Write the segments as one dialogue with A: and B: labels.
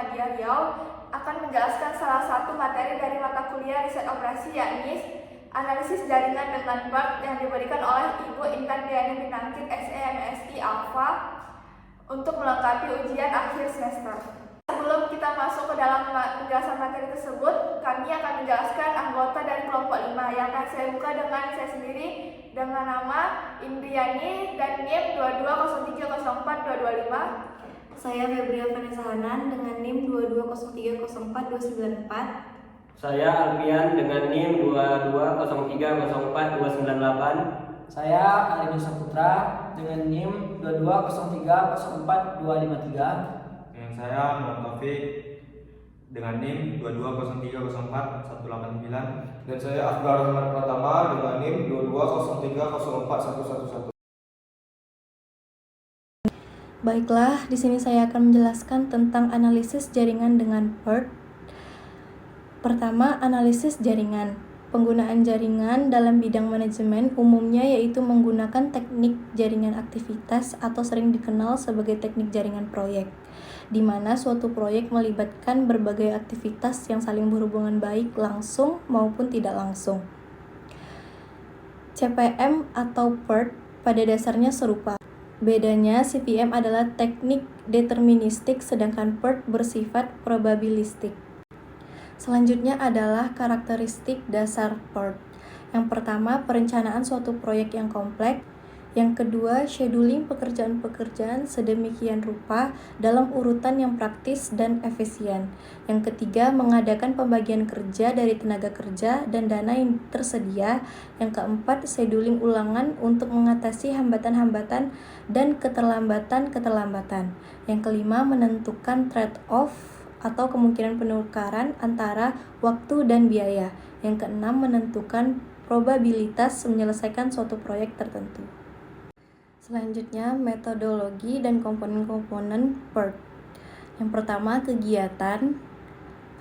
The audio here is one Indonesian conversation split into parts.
A: Muhammadiyah Riau akan menjelaskan salah satu materi dari mata kuliah riset operasi, yakni analisis jaringan dengan BERT yang diberikan oleh Ibu Intan Diani Pinangkit SEMSI Alpha untuk melengkapi ujian akhir semester. Sebelum kita masuk ke dalam penjelasan materi tersebut, kami akan menjelaskan anggota dari kelompok 5 yang akan saya buka dengan saya sendiri dengan nama Indriani dan NIM 220304225.
B: Saya Febria Vanessa Hanan dengan NIM 220304294.
C: Saya Alfian dengan NIM 220304298.
D: Saya Arinus Saputra dengan NIM 220304253.
E: Yang saya Muhammad Taufik dengan NIM 220304189.
F: Dan saya Akbar Rahmat Pratama dengan NIM 220304111.
B: Baiklah, di sini saya akan menjelaskan tentang analisis jaringan dengan BERT. Pertama, analisis jaringan. Penggunaan jaringan dalam bidang manajemen umumnya yaitu menggunakan teknik jaringan aktivitas atau sering dikenal sebagai teknik jaringan proyek, di mana suatu proyek melibatkan berbagai aktivitas yang saling berhubungan baik langsung maupun tidak langsung. CPM atau PERT pada dasarnya serupa. Bedanya, CPM adalah teknik deterministik sedangkan PERT bersifat probabilistik. Selanjutnya adalah karakteristik dasar PERT. Yang pertama, perencanaan suatu proyek yang kompleks. Yang kedua, scheduling pekerjaan-pekerjaan sedemikian rupa dalam urutan yang praktis dan efisien. Yang ketiga, mengadakan pembagian kerja dari tenaga kerja dan dana yang tersedia. Yang keempat, scheduling ulangan untuk mengatasi hambatan-hambatan dan keterlambatan-keterlambatan. Yang kelima, menentukan trade-off atau kemungkinan penukaran antara waktu dan biaya. Yang keenam, menentukan probabilitas menyelesaikan suatu proyek tertentu. Selanjutnya, metodologi dan komponen-komponen PERT. Yang pertama, kegiatan,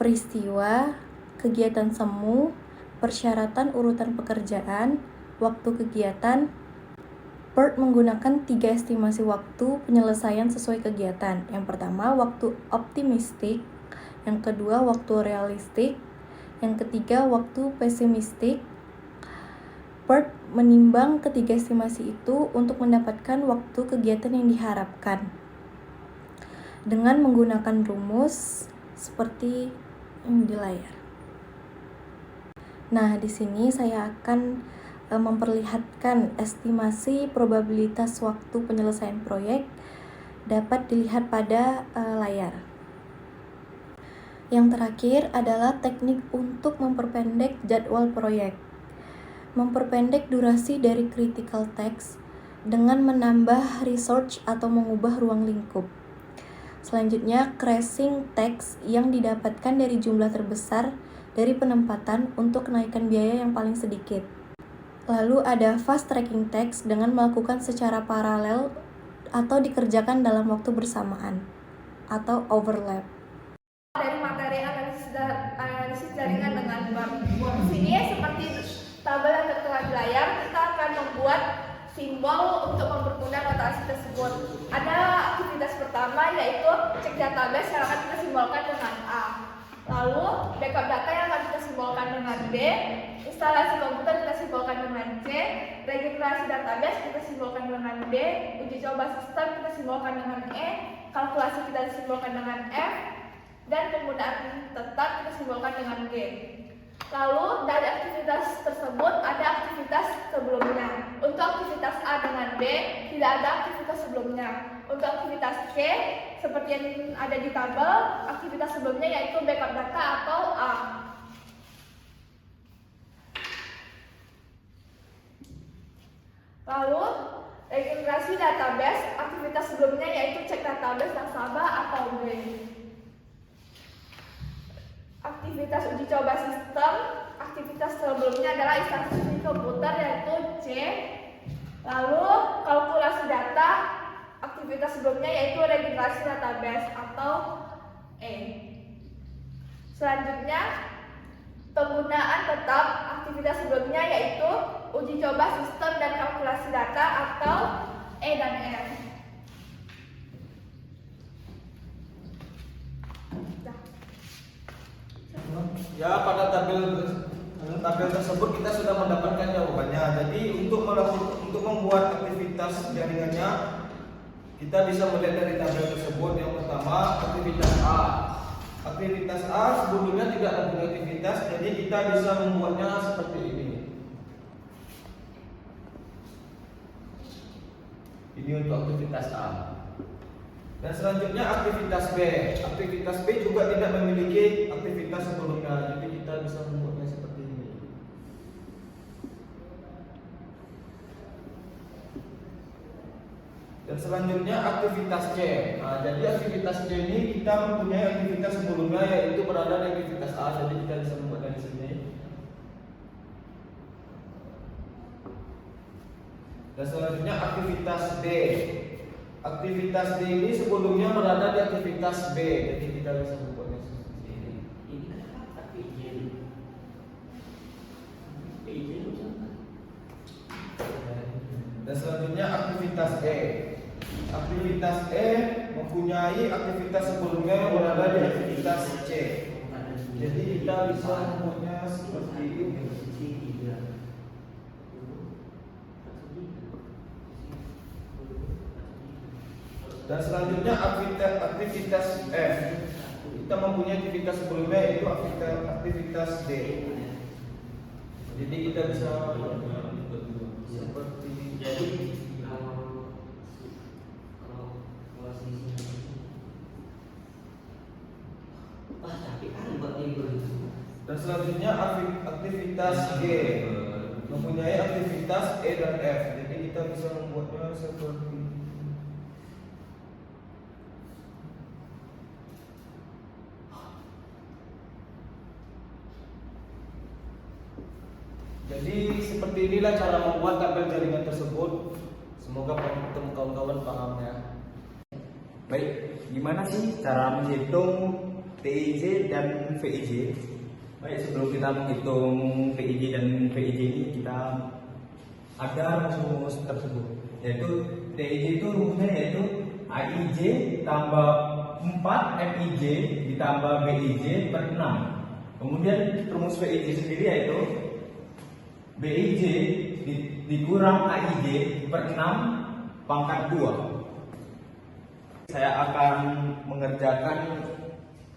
B: peristiwa, kegiatan semu, persyaratan urutan pekerjaan, waktu kegiatan. PERT menggunakan 3 estimasi waktu penyelesaian sesuai kegiatan. Yang pertama, waktu optimistik. Yang kedua, waktu realistik. Yang ketiga, waktu pesimistik. PERT menimbang ketiga estimasi itu untuk mendapatkan waktu kegiatan yang diharapkan dengan menggunakan rumus seperti yang di layar. Nah, di sini saya akan memperlihatkan estimasi probabilitas waktu penyelesaian proyek dapat dilihat pada layar. Yang terakhir adalah teknik untuk memperpendek jadwal proyek. Memperpendek durasi dari critical text dengan menambah research atau mengubah ruang lingkup. Selanjutnya, crashing text yang didapatkan dari jumlah terbesar dari penempatan untuk kenaikan biaya yang paling sedikit. Lalu ada fast tracking text dengan melakukan secara paralel atau dikerjakan dalam waktu bersamaan atau overlap.
A: Dari materi analisis jaringan dengan BERT. Di sini seperti tabel yang tertera di layar, kita akan membuat simbol untuk mempermudah notasi tersebut. Ada aktivitas pertama yaitu cek database yang akan kita simbolkan dengan A. Lalu backup data yang akan kita simbolkan dengan B. Instalasi komputer kita simbolkan dengan C. Registrasi database kita simbolkan dengan D. Uji coba sistem kita simbolkan dengan E. Kalkulasi kita simbolkan dengan F. Dan penggunaan tetap kita simbolkan dengan G. Lalu dari aktivitas tersebut ada aktivitas sebelumnya. Untuk aktivitas A dengan B tidak ada aktivitas sebelumnya. Untuk aktivitas C seperti yang ada di tabel, aktivitas sebelumnya yaitu backup data atau A. Lalu registrasi database, aktivitas sebelumnya yaitu cek database nasabah atau B. Aktivitas uji coba sistem, aktivitas sebelumnya adalah instalasi komputer yaitu C. Lalu kalkulasi data, aktivitas sebelumnya yaitu registrasi database atau E. Selanjutnya, penggunaan tetap, aktivitas sebelumnya yaitu uji coba sistem dan kalkulasi data atau E dan F.
F: Ya, pada tabel tersebut kita sudah mendapatkan jawabannya. Jadi untuk membuat aktivitas jaringannya, kita bisa melihat dari tabel tersebut. Yang pertama, aktivitas A. Aktivitas A sebelumnya tidak mempunyai aktivitas, jadi kita bisa membuatnya seperti ini. Ini untuk aktivitas A. Dan selanjutnya aktivitas B. Aktivitas B juga tidak memiliki aktivitas sebelumnya, jadi kita bisa membuatnya seperti ini. Dan selanjutnya aktivitas C. Nah, jadi aktivitas C ini kita mempunyai aktivitas sebelumnya, yaitu berada di aktivitas A, jadi kita bisa membuatnya di sini. Dan selanjutnya aktivitas D. Aktivitas D ini sebelumnya berada di aktivitas B, jadi kita bisa membuatnya seperti ini. Dan selanjutnya aktivitas E. Aktivitas E mempunyai aktivitas sebelumnya yang berada di aktivitas C. Jadi kita bisa membuatnya seperti ini. Dan selanjutnya aktivitas F. Kita mempunyai aktivitas sebelumnya yaitu aktivitas D. Jadi kita bisa seperti dan selanjutnya aktivitas G mempunyai aktivitas E dan F. Jadi kita bisa membuatnya seperti ini. Jadi seperti inilah cara membuat tabel jaringan tersebut. Semoga kawan-kawan paham ya.
E: Baik, gimana sih cara menghitung TIJ dan VIJ? Baik, sebelum kita menghitung TIJ dan VIJ ini, kita ada rumus tersebut, yaitu TIJ itu rumusnya yaitu AIJ tambah 4 MIJ ditambah BIJ per 6. Kemudian rumus VIJ sendiri yaitu BIJ dikurang AIJ per 6 pangkat 2. Saya akan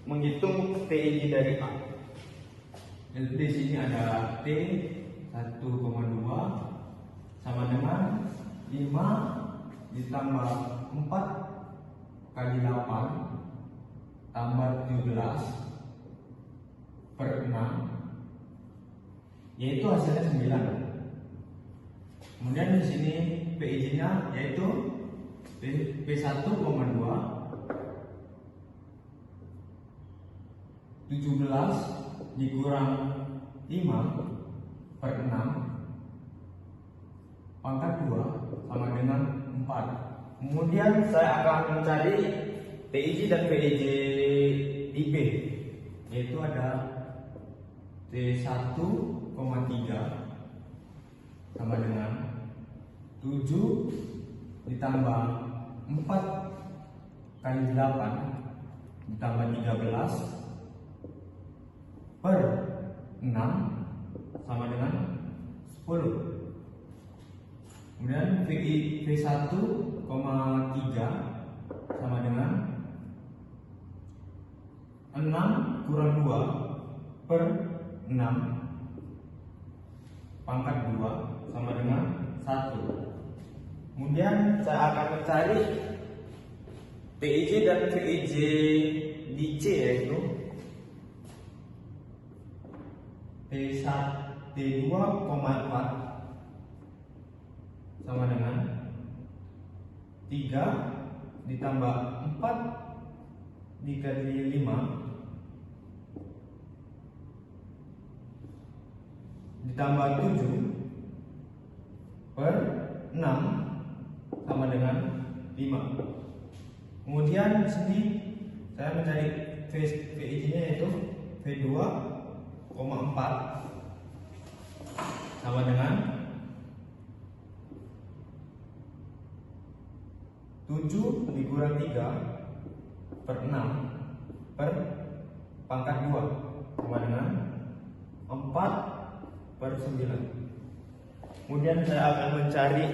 E: menghitung TIJ dari A. Di sini ada T 1,2 sama dengan 5 ditambah 4 kali 8 tambah 17 per 6, yaitu hasilnya 9. Kemudian di sini PIJ-nya yaitu P1,2 17 dikurang 5 per 6 pangkat 2 sama dengan 4. Kemudian saya akan mencari TIJ dan VIJ di B, yaitu ada T1,3 sama dengan 7 ditambah 4 kali 8 ditambah 13 per 6 sama dengan 10. Kemudian V1,3 sama dengan 6 kurang 2 per 6 pangkat 2 sama dengan 1. Kemudian saya akan mencari TIJ dan VIJ di C, yaitu T2,4 sama dengan 3 ditambah 4 dikali 5 ditambah 7 per 6 sama dengan 5. Kemudian di sini saya mencari VIJ-nya yaitu V2,4 sama dengan 7 dikurang 3 per 6 per pangkat 2 sama dengan 4/9. Kemudian saya akan mencari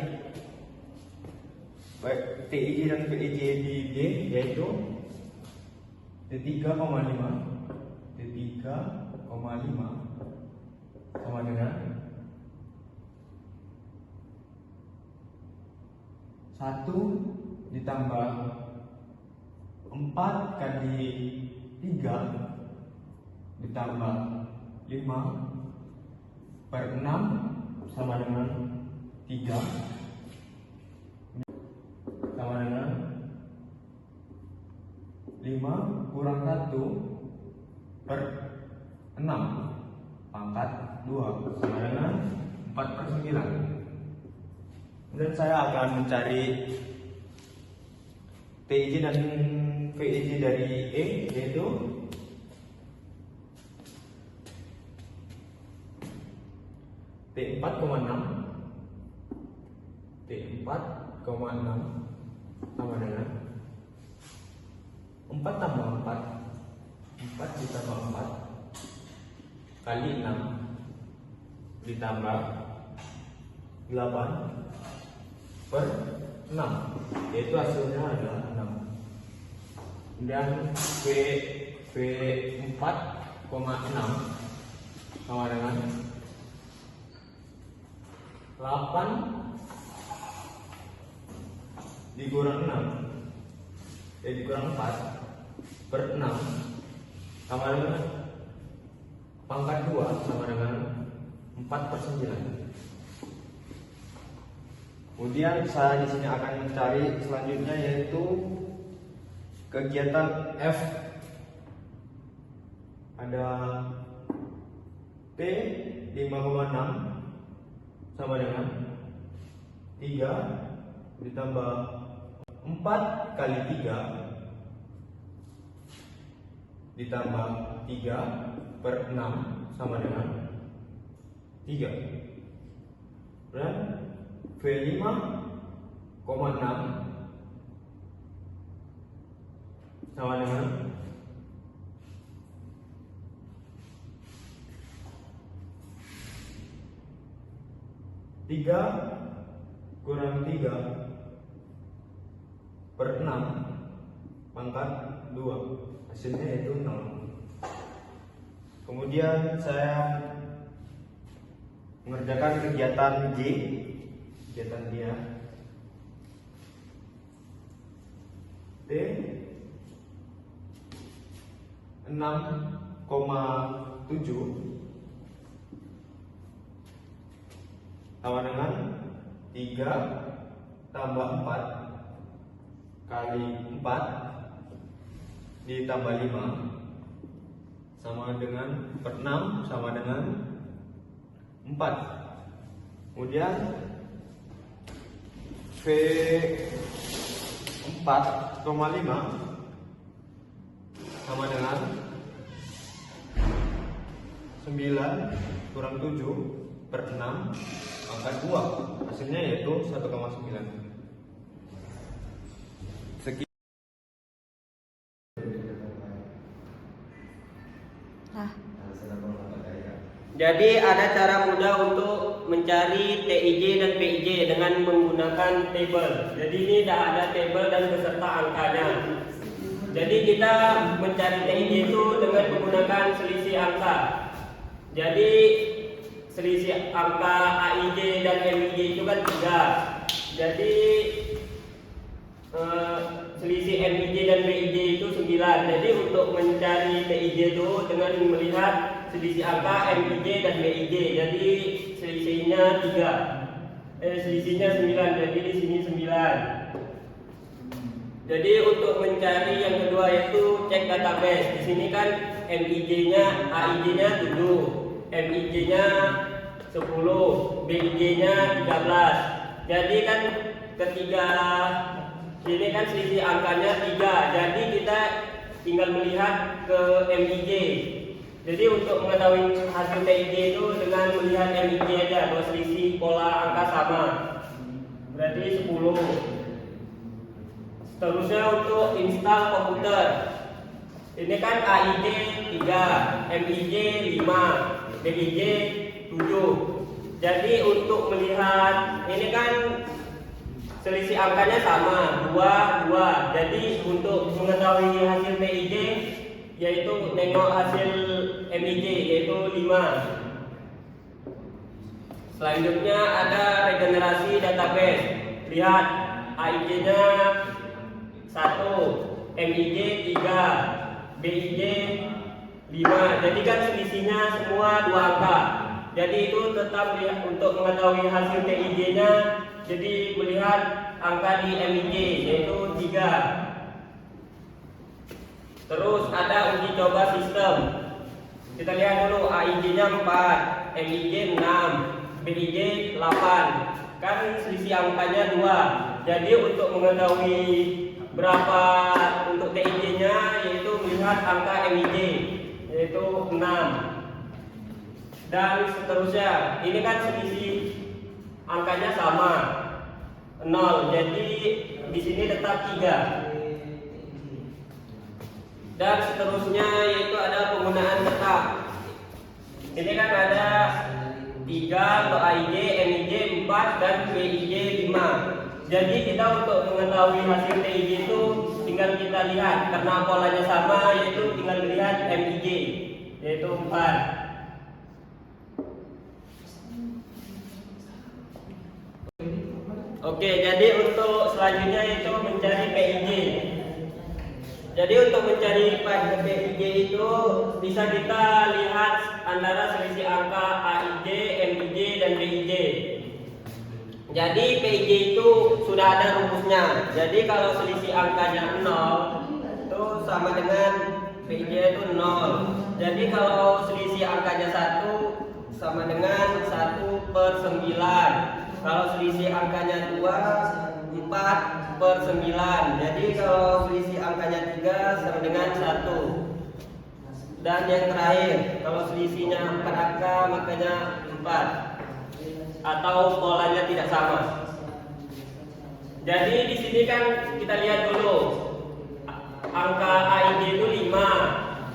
E: baik TIJ dan PIJ di G, yaitu T3,5 sama dengan 1 ditambah 4 kali 3 ditambah 5/6 sama dengan 3 sama dengan 5 kurang 1/6 pangkat 2 sama dengan 4/9. Kemudian saya akan mencari TIJ dan VIJ dari E, yaitu T4,6 sama dengan 4 tambah 4 ditambah 4 kali 6 ditambah 8/6, yaitu hasilnya adalah 6. Kemudian V4,6 sama dengan 8 dikurang 6 dikurang 4/6 sama dengan pangkat 2 sama dengan 4/9. Kemudian saya di sini akan mencari selanjutnya, yaitu kegiatan F. Ada T 5,6 sama dengan 3 ditambah 4 kali 3 ditambah 3/6 sama dengan 3. Dan V5,6 sama dengan 3 kurang 3/6 pangkat 2, hasilnya yaitu 0. Kemudian saya mengerjakan kegiatan J, kegiatan dia T 6,7 sama dengan 3 tambah 4 kali 4 ditambah 5 sama dengan 6 sama dengan 4. Kemudian V4,5 sama dengan 9 kurang 7/6 pangkat 2, hasilnya yaitu 1,9.
C: Jadi ada cara mudah untuk mencari TIJ dan PIJ dengan menggunakan table. Jadi ini dah ada table dan beserta angkanya. Jadi kita mencari TIJ itu dengan menggunakan selisih angka. Jadi selisih angka AIJ dan MIJ itu kan 3. Jadi selisih MIJ dan BIJ itu 9. Jadi untuk mencari TIJ itu dengan melihat selisih angka MIJ dan BIJ. Jadi selisihnya 3. Selisihnya 9. Jadi di sini 9. Jadi untuk mencari yang kedua yaitu cek database. Di sini kan MIJ-nya, AIJ-nya 7, MIJ-nya 10, BIJ-nya 13. Jadi kan ketiga ini kan selisih angkanya 3. Jadi kita tinggal melihat ke MIJ. Jadi untuk mengetahui hasil TIJ itu dengan melihat MIJ aja, bahwa selisih pola angka sama. Berarti 10. Seterusnya untuk install komputer. Ini kan AIJ 3, MIJ 5. BIJ 7. Jadi untuk melihat ini kan selisih angkanya sama 2, 2. Jadi untuk mengetahui hasil PIJ yaitu nengok hasil MIJ yaitu 5. Selanjutnya ada regenerasi database. Lihat AIJ-nya 1, MIJ 3, BIJ 5. Jadi kan selisihnya semua 2 angka. Jadi itu tetap lihat untuk mengetahui hasil PIJ-nya. Jadi melihat angka di MIJ yaitu 3. Terus ada uji coba sistem. Kita lihat dulu AIJ-nya 4, MIJ 6, BIJ 8. Kan selisih angkanya 2. Jadi untuk mengetahui berapa untuk PIJ-nya yaitu melihat angka MIJ yaitu 6. Dan seterusnya. Ini kan selisih angkanya sama 0. Jadi di sini tetap 3. Dan seterusnya yaitu ada penggunaan tetap. Ini kan ada 3 untuk AIJ, MIJ 4 dan PIJ 5. Jadi kita untuk mengetahui hasil PIJ itu tinggal kita lihat karena polanya sama yaitu tinggal lihat MIJ yaitu 4. Oke, jadi untuk selanjutnya itu mencari PIJ. Jadi untuk mencari PIJ itu bisa kita lihat antara selisih angka AIJ, MIJ dan BIJ. Jadi PIJ itu sudah ada rumusnya. Jadi kalau selisih angkanya 0 itu sama dengan PIJ itu 0. Jadi kalau selisih angkanya 1 sama dengan 1/9. Kalau selisih angkanya 2, 4/9. Jadi kalau selisih angkanya 3 sama dengan 1. Dan yang terakhir, kalau selisihnya 4 angka makanya 4. Atau polanya tidak sama. Jadi di sini kan kita lihat dulu. Angka AIJ itu 5,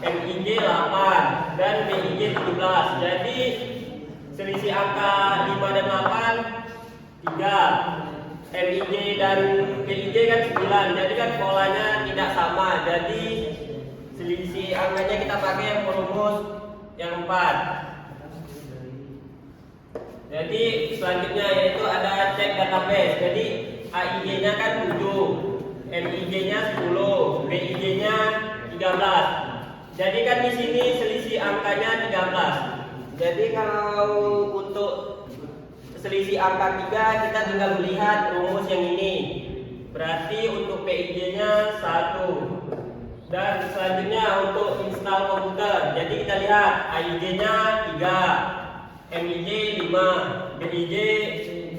C: MIJ 8 dan BIJ 17. Jadi selisih angka 5 dan 8 3, MIJ dan BIJ kan 9. Jadi kan polanya tidak sama. Jadi selisih angkanya kita pakai yang perumus yang 4. Jadi selanjutnya yaitu ada cek database. Jadi AIJ-nya kan 7, MIJ-nya 10, BIJ-nya 13. Jadi kan di sini selisih angkanya 13. Jadi kalau untuk selisih angka 3 kita tinggal melihat rumus yang ini. Berarti untuk PIJ-nya 1. Dan selanjutnya untuk install komputer. Jadi kita lihat AIJ-nya 3, MIJ 5, BIJ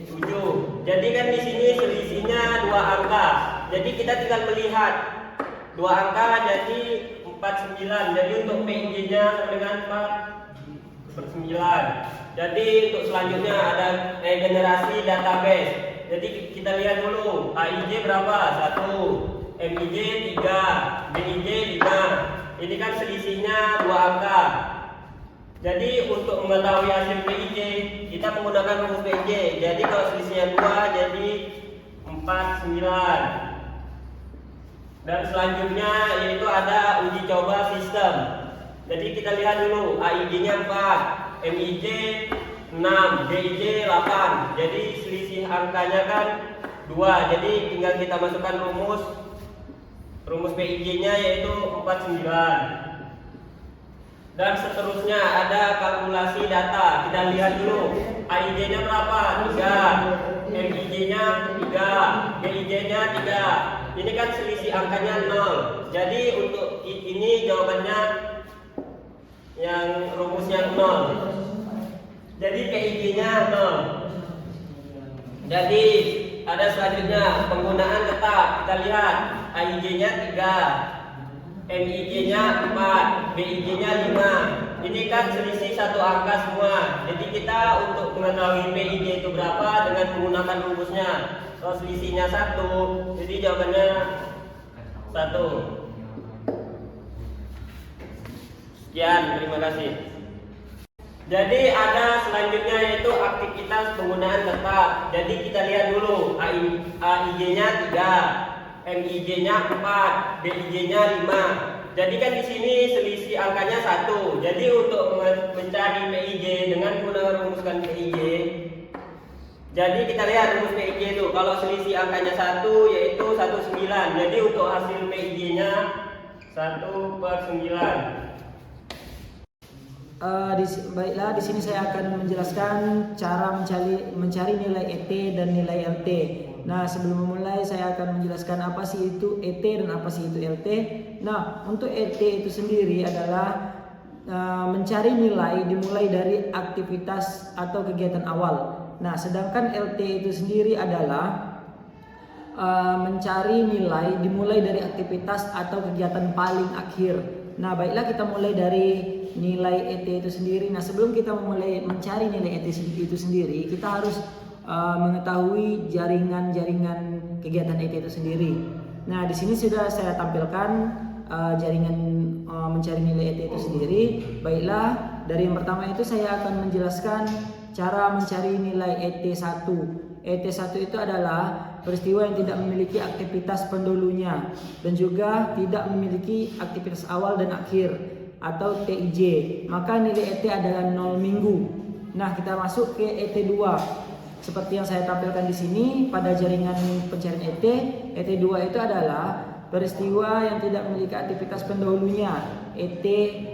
C: 7. Jadi kan di sini selisihnya 2 angka. Jadi kita tinggal melihat 2 angka jadi 49. Jadi untuk PIJ-nya sama dengan 4/9. Jadi untuk selanjutnya ada regenerasi database. Jadi kita lihat dulu AIJ berapa? 1, MIJ 3, BIJ 5. Ini kan selisihnya 2 angka. Jadi untuk mengetahui hasil PIJ kita menggunakan rumus PIJ. Jadi kalau selisihnya 2 jadi 49. Dan selanjutnya yaitu ada uji coba sistem. Jadi kita lihat dulu AIJ-nya 4, MIJ 6, BIJ 8. Jadi selisih angkanya kan 2. Jadi tinggal kita masukkan rumus PIJ-nya yaitu 49. Dan seterusnya ada kalkulasi data. Kita lihat dulu AIJ-nya berapa? 3, MIJ-nya 3, BIJ-nya 3. Ini kan selisih angkanya 0. Jadi untuk ini jawabannya yang rumusnya 0. Jadi PIJ-nya 0. Jadi ada selanjutnya penggunaan tetap. Kita lihat AIJ-nya 3, MIJ-nya 4, BIJ-nya 5. Ini kan selisih 1 angka semua. Jadi kita untuk mengetahui PIJ itu berapa dengan menggunakan rumusnya. Kalau selisihnya 1, jadi jawabannya 1. Sekian, terima kasih. Jadi ada selanjutnya yaitu aktivitas penggunaan tetap. Jadi kita lihat dulu AIJ-nya 3, MIJ-nya 4, BIJ-nya 5. Jadi kan di sini selisih angkanya 1. Jadi untuk mencari PIJ dengan merumuskan PIJ, jadi kita lihat rumus PIJ itu. Kalau selisih angkanya 1 yaitu 1/9. Jadi untuk hasil PIJ-nya 1/9.
D: Baiklah, di sini saya akan menjelaskan cara mencari nilai ET dan nilai LT. Nah, sebelum memulai saya akan menjelaskan apa sih itu ET dan apa sih itu LT. Nah, untuk ET itu sendiri adalah mencari nilai dimulai dari aktivitas atau kegiatan awal. Nah, sedangkan LT itu sendiri adalah mencari nilai dimulai dari aktivitas atau kegiatan paling akhir. Nah, baiklah kita mulai dari nilai ET itu sendiri. Nah, sebelum kita mulai mencari nilai ET itu sendiri, kita harus mengetahui jaringan-jaringan kegiatan ET itu sendiri. Nah, di sini sudah saya tampilkan jaringan mencari nilai ET itu sendiri. Baiklah, dari yang pertama itu saya akan menjelaskan cara mencari nilai ET1. ET1 itu adalah peristiwa yang tidak memiliki aktivitas pendahulunya dan juga tidak memiliki aktivitas awal dan akhir atau TIJ. Maka nilai ET adalah 0 minggu. Nah, kita masuk ke ET2. Seperti yang saya tampilkan di sini pada jaringan pencarian ET, ET2 itu adalah peristiwa yang tidak memiliki aktivitas pendahulunya, ET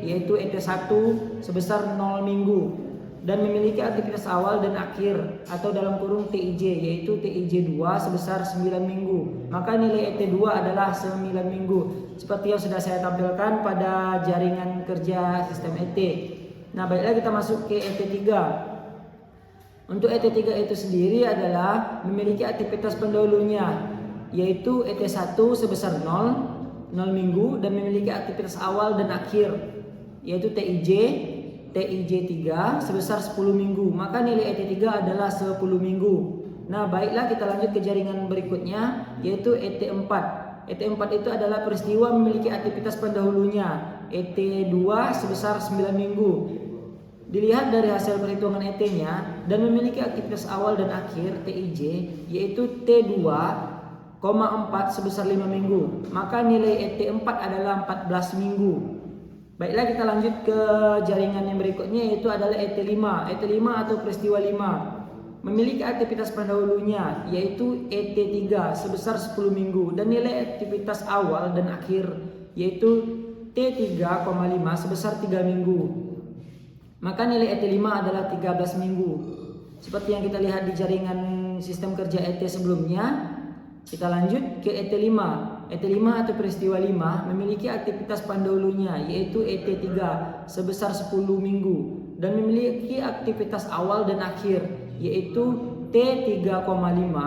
D: yaitu ET1 sebesar 0 minggu dan memiliki aktivitas awal dan akhir atau dalam kurung TIJ yaitu TIJ2 sebesar 9 minggu. Maka nilai ET2 adalah 9 minggu seperti yang sudah saya tampilkan pada jaringan kerja sistem ET. Nah, baiklah kita masuk ke ET3. Untuk ET3 itu sendiri adalah memiliki aktivitas pendahulunya yaitu ET1 sebesar 0 minggu dan memiliki aktivitas awal dan akhir yaitu TIJ3 sebesar 10 minggu. Maka nilai ET3 adalah 10 minggu. Nah, baiklah kita lanjut ke jaringan berikutnya yaitu ET4. ET4 itu adalah peristiwa memiliki aktivitas pendahulunya ET2 sebesar 9 minggu. Dilihat dari hasil perhitungan ET-nya dan memiliki aktivitas awal dan akhir TIJ yaitu T2,4 sebesar 5 minggu. Maka nilai ET4 adalah 14 minggu. Baiklah kita lanjut ke jaringan yang berikutnya yaitu adalah ET5. ET5 atau peristiwa 5 memiliki aktivitas pendahulunya yaitu ET3 sebesar 10 minggu dan nilai aktivitas awal dan akhir yaitu T3,5 sebesar 3 minggu. Maka nilai ET5 adalah 13 minggu. Seperti yang kita lihat di jaringan sistem kerja ET sebelumnya. Kita lanjut ke ET5. ET5 atau peristiwa 5 memiliki aktivitas pendahulunya yaitu ET3 sebesar 10 minggu dan memiliki aktivitas awal dan akhir yaitu T3,5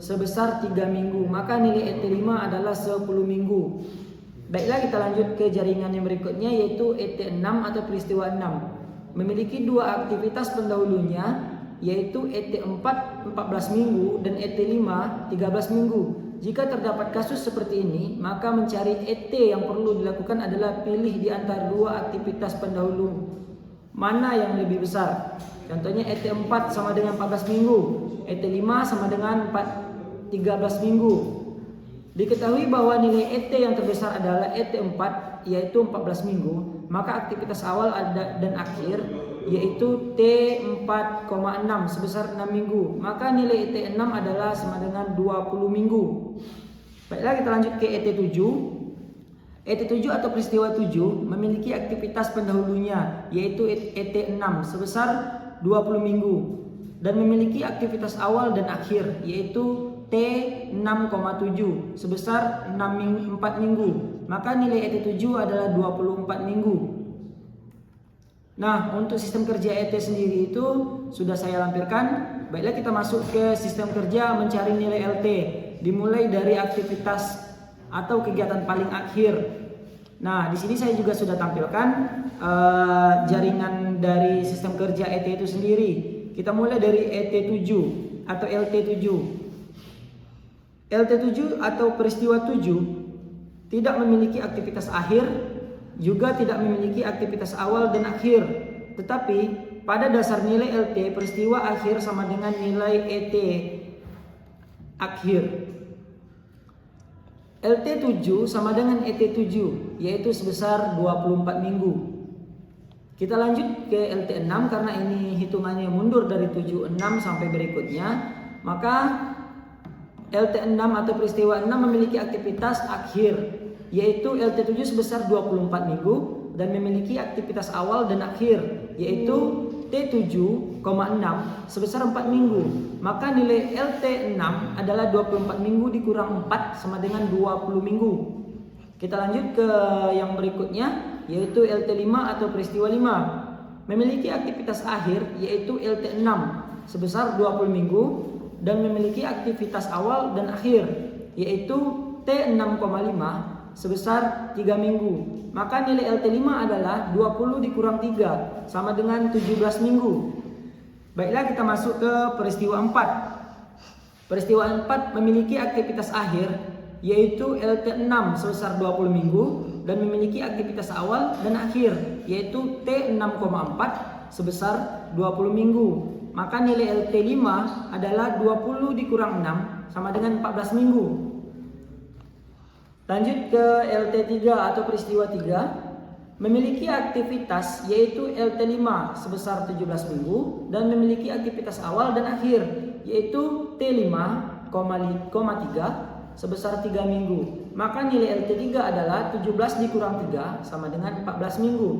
D: sebesar 3 minggu. Maka nilai ET5 adalah 10 minggu. Baiklah kita lanjut ke jaringan yang berikutnya yaitu ET6 atau peristiwa 6 memiliki dua aktivitas pendahulunya yaitu ET4 14 minggu dan ET5 13 minggu. Jika terdapat kasus seperti ini, maka mencari ET yang perlu dilakukan adalah pilih di antara dua aktivitas pendahulu mana yang lebih besar. Contohnya ET4 sama dengan 14 minggu, ET5 sama dengan 13 minggu. Diketahui bahwa nilai ET yang terbesar adalah ET4 yaitu 14 minggu, maka aktivitas awal dan akhir yaitu T4,6 sebesar 6 minggu. Maka nilai ET6 adalah sama dengan 20 minggu. Baiklah kita lanjut ke ET7. ET7 atau peristiwa 7 memiliki aktivitas pendahulunya yaitu ET6 sebesar 20 minggu dan memiliki aktivitas awal dan akhir yaitu T6,7 sebesar 4 minggu. Maka nilai ET7 adalah 24 minggu. Nah, untuk sistem kerja ET sendiri itu sudah saya lampirkan. Baiklah kita masuk ke sistem kerja mencari nilai LT. Dimulai dari aktivitas atau kegiatan paling akhir. Nah, di sini saya juga sudah tampilkan jaringan dari sistem kerja ET itu sendiri. Kita mulai dari ET7 atau LT7. LT7 atau peristiwa 7 tidak memiliki aktivitas akhir, juga tidak memiliki aktivitas awal dan akhir. Tetapi pada dasar nilai LT, peristiwa akhir sama dengan nilai ET akhir. LT 7 sama dengan ET 7, yaitu sebesar 24 minggu. Kita lanjut ke LT 6 karena ini hitungannya mundur dari 76 sampai berikutnya. Maka LT 6 atau peristiwa 6 memiliki aktivitas akhir, yaitu LT 7 sebesar 24 minggu dan memiliki aktivitas awal dan akhir, yaitu T7,6 sebesar 4 minggu. Maka nilai LT 6 adalah 24 minggu dikurang 4 sama dengan 20 minggu. Kita lanjut ke yang berikutnya, yaitu LT 5 atau peristiwa 5. Memiliki aktivitas akhir, yaitu LT 6 sebesar 20 minggu dan memiliki aktivitas awal dan akhir, yaitu T6,5 sebesar 3 minggu. Maka nilai LT 5 adalah 20 dikurang 3 sama dengan 17 minggu. Baiklah, kita masuk ke peristiwa 4. Peristiwa 4 memiliki aktivitas akhir, yaitu LT 6 sebesar 20 minggu dan memiliki aktivitas awal dan akhir, yaitu T6,4 sebesar 20 minggu. Maka nilai LT 5 adalah 20 dikurang 6 sama dengan 14 minggu. Lanjut ke LT 3 atau peristiwa 3. Memiliki aktivitas, yaitu LT 5 sebesar 17 minggu dan memiliki aktivitas awal dan akhir, yaitu T5,3 sebesar 3 minggu. Maka nilai LT 3 adalah 17 dikurang 3 sama dengan 14 minggu.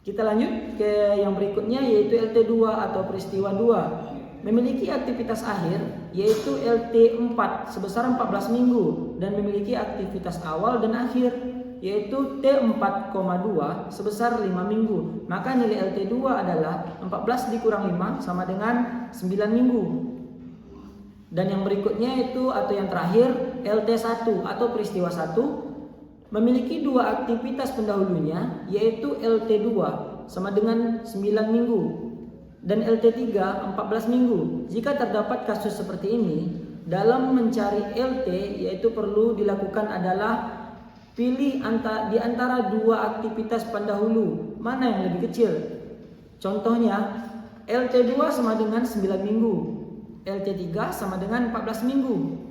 D: Kita lanjut ke yang berikutnya, yaitu LT 2 atau peristiwa 2. Memiliki aktivitas akhir, yaitu LT 4 sebesar 14 minggu dan memiliki aktivitas awal dan akhir, yaitu T4,2 sebesar 5 minggu. Maka nilai LT 2 adalah 14 dikurang 5 sama dengan 9 minggu. Dan yang berikutnya itu atau yang terakhir, LT1 atau peristiwa 1 memiliki dua aktivitas pendahulunya, yaitu LT2 sama dengan 9 minggu dan LT3 14 minggu. Jika terdapat kasus seperti ini, dalam mencari LT yaitu perlu dilakukan adalah pilih di antara dua aktivitas pendahulu, mana yang lebih kecil. Contohnya, LT2 sama dengan 9 minggu, LT3 sama dengan 14 minggu.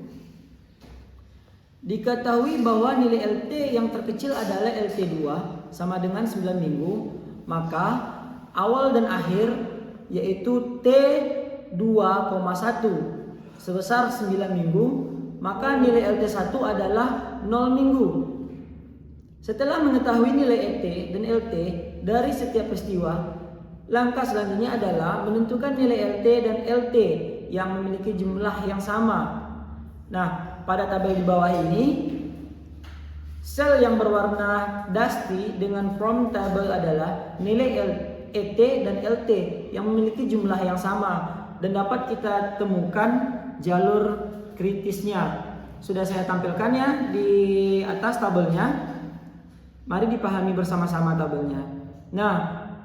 D: Diketahui bahwa nilai LT yang terkecil adalah LT2 sama dengan 9 minggu, maka awal dan akhir yaitu T2,1 sebesar 9 minggu, maka nilai LT1 adalah 0 minggu. Setelah mengetahui nilai ET dan LT dari setiap peristiwa, langkah selanjutnya adalah menentukan nilai LT dan LT yang memiliki jumlah yang sama. Nah, pada tabel di bawah ini, sel yang berwarna dusty dengan from table adalah nilai ET dan LT yang memiliki jumlah yang sama dan dapat kita temukan jalur kritisnya. Sudah saya tampilkan ya di atas tabelnya. Mari dipahami bersama-sama tabelnya. Nah,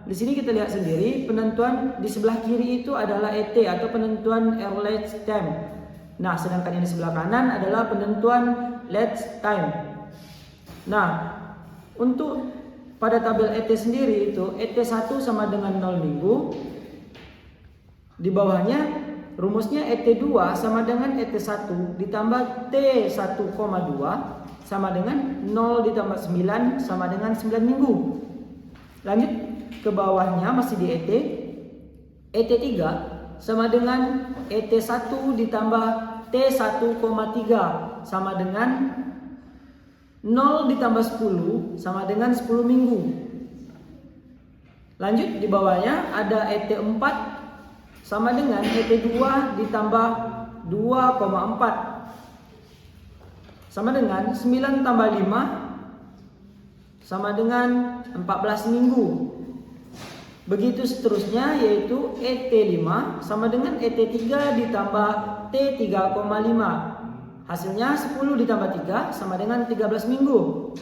D: di sini kita lihat sendiri penentuan di sebelah kiri itu adalah ET atau penentuan elapsed time. Nah, sedangkan yang di sebelah kanan adalah penentuan elapsed time. Nah, untuk pada tabel ET sendiri itu ET1 sama dengan 0 minggu. Di bawahnya rumusnya ET2 sama dengan ET1 ditambah T1,2 sama dengan 0 ditambah 9 sama dengan 9 minggu. Lanjut ke bawahnya masih di ET. ET3 sama dengan ET1 ditambah T1,3 sama dengan 0 ditambah 10 sama dengan 10 minggu. Lanjut di bawahnya ada ET4 sama dengan ET2 ditambah 2,4 sama dengan 9 tambah 5 sama dengan 14 minggu. Begitu seterusnya, yaitu ET5 sama dengan ET3 ditambah T3,5. Hasilnya 10 ditambah 3 sama dengan 13 minggu.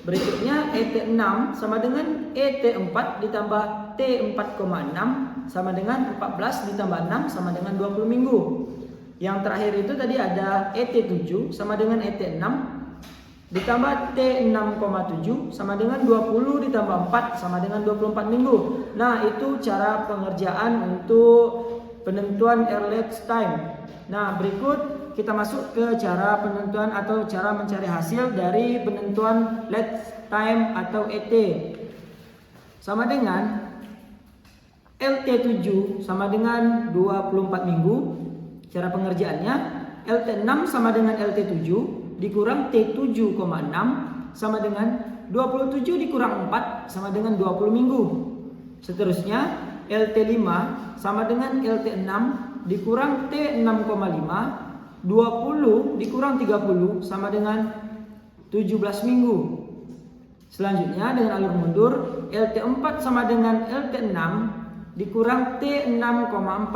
D: Berikutnya ET6 sama dengan ET4 ditambah T4,6 sama dengan 14 ditambah 6 sama dengan 20 minggu. Yang terakhir itu tadi ada ET7 sama dengan ET6 ditambah T6,7 sama dengan 20 ditambah 4 sama dengan 24 minggu. Nah, itu cara pengerjaan untuk penentuan elapsed time. Nah, berikut kita masuk ke cara penentuan atau cara mencari hasil dari penentuan elapsed time atau ET. Sama dengan LT7 sama dengan 24 minggu. Cara pengerjaannya, LT6 sama dengan LT7 dikurang T7,6 sama dengan 27 dikurang 4 sama dengan 20 minggu. Seterusnya, LT5 sama dengan LT6 dikurang T6,5, 20 dikurang 30 sama dengan 17 minggu. Selanjutnya dengan alur mundur, LT4 sama dengan LT6 dikurang T6,4,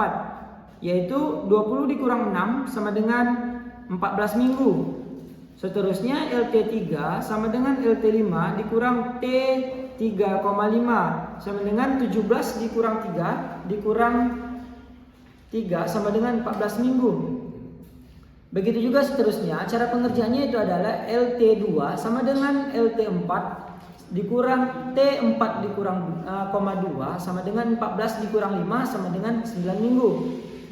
D: yaitu 20 dikurang 6 sama dengan 14 minggu. Seterusnya LT3 sama dengan LT5 dikurang T3,5 sama dengan 17 dikurang 3 dikurang 3 sama dengan 14 minggu. Begitu juga seterusnya, cara pengerjaannya itu adalah LT2 sama dengan LT4 dikurang T4 dikurang 2 sama dengan 14 dikurang 5 sama dengan 9 minggu.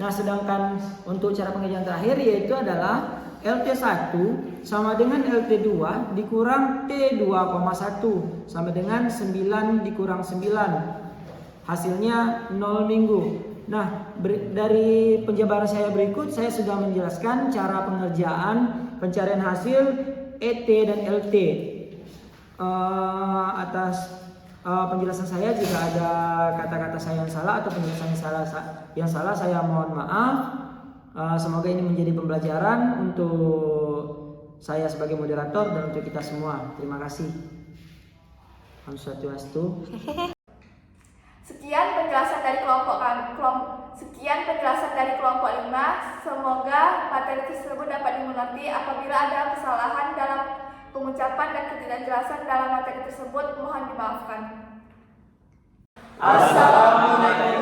D: Nah, sedangkan untuk cara pengerjaan terakhir yaitu adalah LT1 sama dengan LT2 dikurang T2,1 sama dengan 9 dikurang 9. Hasilnya 0 minggu. Nah, dari penjabaran saya berikut saya sudah menjelaskan cara pengerjaan pencarian hasil ET dan LT. Atas penjelasan saya, jika ada kata-kata saya yang salah atau penjelasan yang salah saya mohon maaf. Semoga ini menjadi pembelajaran untuk saya sebagai moderator dan untuk kita semua. Terima kasih. Om Swastiastu.
A: Sekian penjelasan dari kelompok 5. Semoga materi tersebut dapat dimengerti. Apabila ada kesalahan dalam pengucapan dan ketidakjelasan dalam materi tersebut, mohon dimaafkan.
D: Assalamualaikum.